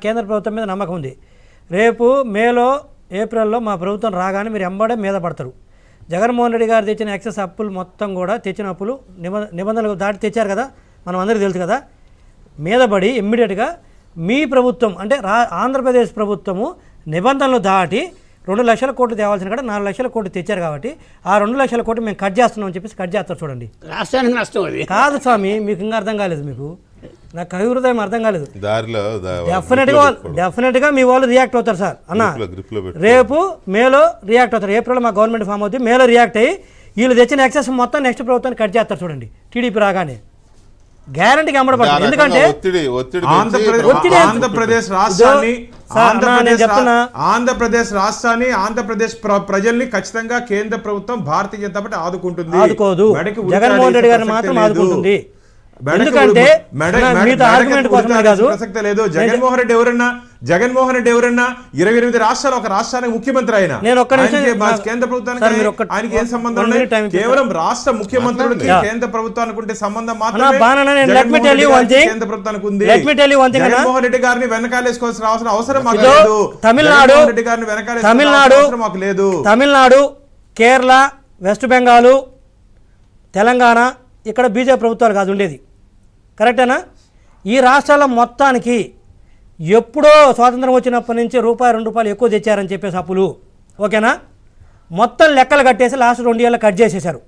కేంద్ర ప్రభుత్వం మీద నమ్మకం ఉంది. రేపు మేలో ఏప్రిల్లో మా ప్రభుత్వం రాగానే మీరు ఎంబడే మీద పడతారు. జగన్మోహన్ రెడ్డి గారు తెచ్చిన ఎక్సెస్ అప్పులు మొత్తం కూడా తెచ్చిన అప్పులు నిబంధనలు దాటి తెచ్చారు కదా, మనం అందరికీ తెలుసు కదా. మీద పడి ఇమ్మీడియట్గా మీ ప్రభుత్వం అంటే ఆంధ్రప్రదేశ్ ప్రభుత్వము నిబంధనలు దాటి 2 లక్షల కోట్లు తేవాల్సిన కూడా 4 లక్షల కోట్లు తెచ్చారు కాబట్టి ఆ 2 లక్షల కోట్లు మేము కట్ చేస్తున్నాం అని చెప్పేసి కట్ చేస్తారు. చూడండి, రాష్ట్రానికి నష్టం అది కాదు స్వామి, మీకు ఇంకా అర్థం కాలేదు. మీకు నాకు కవిహృదయం అర్థం కాలేదు. డెఫినెట్గా మీ వాళ్ళు రియాక్ట్ అవుతారు సార్ అన్న. రేపు మేలో రియాక్ట్ అవుతారు. ఏప్రిల్లో మా గవర్నమెంట్ ఫామ్ అవుతుంది. మేలో రియాక్ట్ అయ్యి వీళ్ళు తెచ్చిన ఎక్సెస్ మొత్తం నెక్స్ట్ ప్రభుత్వాన్ని కట్ చేస్తారు. చూడండి, టీడీపీ రాగానే గ్యారంటీగా అమ్మడపడుతుంది. ఎందుకంటే ఆంధ్రప్రదేశ్ రాష్ట్రాన్ని ఆంధ్రప్రదేశ్ ప్రజల్ని ఖచ్చితంగా కేంద్ర ప్రభుత్వం భారతీయ జనతా పార్టీ ఆదుకుంటుంది. ఆదుకోదు, జగన్మోహన్ రెడ్డి గారిని మాత్రం ఆదుకుంటుంది. ఎందుకంటే ప్రసక్తే లేదు. జగన్మోహన్ రెడ్డి ఎవరన్నా 28 రాష్ట్రాలు ఒక రాష్ట్రానికి ముఖ్యమంత్రి అయినా కేంద్ర ప్రభుత్వానికి ఆయనకి ఏం సంబంధం లేదు. కేవలం రాష్ట్ర ముఖ్యమంత్రులకి కేంద్ర ప్రభుత్వానికి ఉంటే సంబంధం మాత్రమే కేంద్ర ప్రభుత్వానికి ఉంది. జగన్మోహన్ రెడ్డి గారిని వెనకాలేసుకోవాల్సిన అవసరం మాకు లేదు. తమిళనాడు, కేరళ, వెస్ట్ బెంగాల్, తెలంగాణ ఇక్కడ బీజేపీ ప్రభుత్వాలు కాదు ఉండేది, కరెక్టేనా? ఈ రాష్ట్రాల మొత్తానికి ఎప్పుడో స్వాతంత్రం వచ్చినప్పటి నుంచి ₹2 ఎక్కువ తెచ్చారని చెప్పేసి అప్పులు, ఓకేనా? మొత్తం లెక్కలు కట్టేసి లాస్ట్ 2 ఏళ్ళు కట్ చేసేశారు,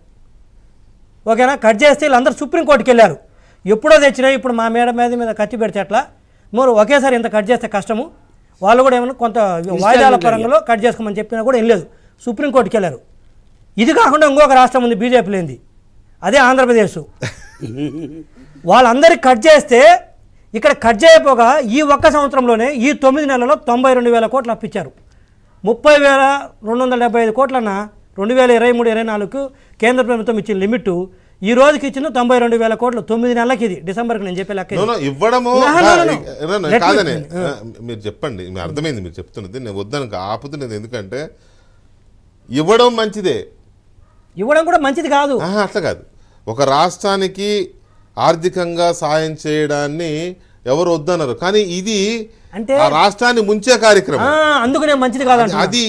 ఓకేనా? కట్ చేస్తే వీళ్ళందరూ సుప్రీంకోర్టుకి వెళ్ళారు. ఎప్పుడో తెచ్చినా ఇప్పుడు మా మీద ఖర్చు పెడితే ఎట్లా? మరి ఒకేసారి ఇంత కట్ చేస్తే కష్టము. వాళ్ళు కూడా ఏమన్నా కొంత వాయిదాల పరంగా కట్ చేసుకోమని చెప్పినా కూడా ఏం లేదు, సుప్రీంకోర్టుకి వెళ్ళారు. ఇది కాకుండా ఇంకొక రాష్ట్రం ఉంది బీజేపీ లేనిది, అదే ఆంధ్రప్రదేశ్. వాళ్ళందరికీ కట్ చేస్తే ఇక్కడ కట్ చేయకపోగా ఈ ఒక్క సంవత్సరంలోనే ఈ 9 నెలల్లో 92,000 కోట్లు అప్పించారు. 30,275 కోట్లన్న 2023-24 కేంద్ర ప్రభుత్వం ఇచ్చిన లిమిట్ ఈ రోజుకి ఇచ్చిన 92,000 కోట్లు 9 నెలలకి. ఇది డిసెంబర్కి నేను చెప్పే లెక్క ఇవ్వడము కాదని మీరు చెప్పండి. మీరు అర్థమైంది మీరు చెప్తున్నది, నేను వద్దని ఆపుతున్నది. ఎందుకంటే ఇవ్వడం మంచిదే, ఇవ్వడం కూడా మంచిది కాదు. అట్లా కాదు. ఒక రాష్ట్రానికి ఆర్థికంగా సాయం చేయడాన్ని ఎవరు వద్దన్నారు, కానీ ఇది అంటే రాష్ట్రాన్ని ముంచే కార్యక్రమం. అందుకనే మంచిది కాదు.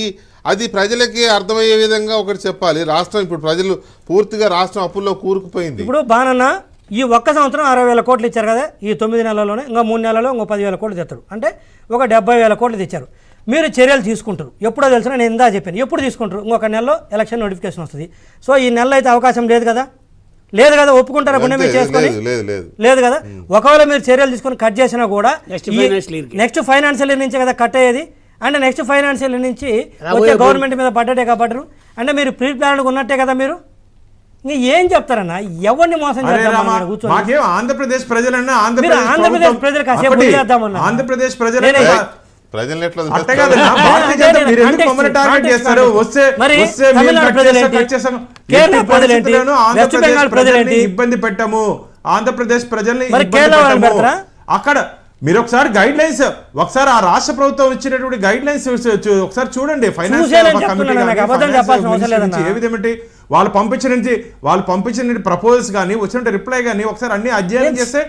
అది ప్రజలకి అర్థమయ్యే విధంగా ఒకటి చెప్పాలి. రాష్ట్రం ఇప్పుడు ప్రజలు పూర్తిగా రాష్ట్రం అప్పుల్లో కూరుకుపోయింది. ఇప్పుడు బానన్న ఈ ఒక్క సంవత్సరం 60,000 కోట్లు ఇచ్చారు కదా, ఈ 9 నెలల్లోనే. ఇంకా 3 నెలల్లో ఇంకో 10,000 కోట్లు తెస్తారు, అంటే ఒక 70,000 కోట్లు తెచ్చారు. మీరు చర్యలు తీసుకుంటారు. ఎప్పుడో తెలిసినా నేను ఇందా చెప్పాను, ఎప్పుడు తీసుకుంటారు? ఇంకొక నెలలో ఎలక్షన్ నోటిఫికేషన్ వస్తుంది. సో ఈ నెలలో అయితే అవకాశం లేదు కదా, ఒప్పుకుంటారా? గుండె మీరు చేసుకొని లేదు కదా. ఒకవేళ మీరు చర్యలు తీసుకొని కట్ చేసినా కూడా నెక్స్ట్ ఫైనాన్షియల్ ఇయర్ నుంచే కదా కట్ అయ్యేది. అంటే నెక్స్ట్ ఫైనాన్షియల్ ఇయర్ నుంచి వచ్చే గవర్నమెంట్ మీద పడ్డటే కాబట్టి అంటే మీరు ప్రీ ప్లాన్ ఉన్నట్టే కదా. మీరు ఇంకా ఏం చెప్తారన్న? ఎవరిని మోసం చేద్దాం కూర్చొని? ఆంధ్రప్రదేశ్ ప్రజలన్నా ఆంధ్రప్రదేశ్ ప్రజలకు కాసేపు చేద్దామన్నా. ఆంధ్రప్రదేశ్ ప్రజలు ఇబ్బంది పెట్టము, ఆంధ్రప్రదేశ్ ప్రజల్ని అక్కడ మీరు ఒకసారి గైడ్ లైన్స్, ఒకసారి ఆ రాష్ట్ర ప్రభుత్వం ఇచ్చినటువంటి గైడ్ లైన్స్ ఒకసారి చూడండి. ఫైనాన్షియల్ ఏ విధమేంటి వాళ్ళు పంపించిన ప్రపోజల్స్ కానీ వచ్చిన రిప్లై కానీ ఒకసారి అన్ని అధ్యయనం చేస్తే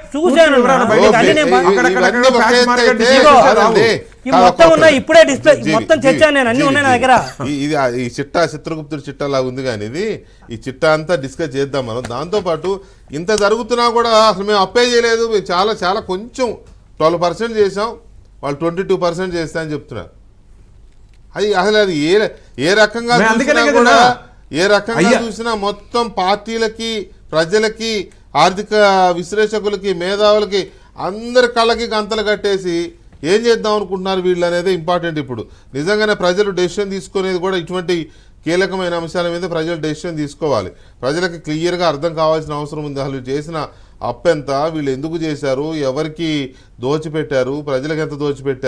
ఈ చిట్టా చిత్రగుప్తుడి చిట్టా లాగా ఉంది కానీ ఇది ఈ చిట్టా అంతా డిస్కస్ చేద్దాం మనం. దాంతోపాటు ఇంత జరుగుతున్నా కూడా అసలు మేము అప్పే చేయలేదు, చాలా చాలా కొంచెం 12% చేసాం, వాళ్ళు 22% చేస్తా అని చెప్తున్నారు. అసలు అది ఏ రకంగా చూసినా మొత్తం పార్టీలకి, ప్రజలకి, ఆర్థిక విశ్లేషకులకి, మేధావులకి అందరి కళ్ళకి గంతలు కట్టేసి ఏం చేద్దాం అనుకుంటున్నారు వీళ్ళు అనేది ఇంపార్టెంట్. ఇప్పుడు నిజంగానే ప్రజలు డెసిషన్ తీసుకునేది కూడా ఇటువంటి కీలకమైన అంశాల మీద ప్రజలు డెసిషన్ తీసుకోవాలి. ప్రజలకు క్లియర్గా అర్థం కావాల్సిన అవసరం ఉంది. అసలు చేసిన అప్పెంత, వీళ్ళు ఎందుకు చేశారు, ఎవరికి దోచిపెట్టారు, ప్రజలకు ఎంత దోచిపెట్టారు.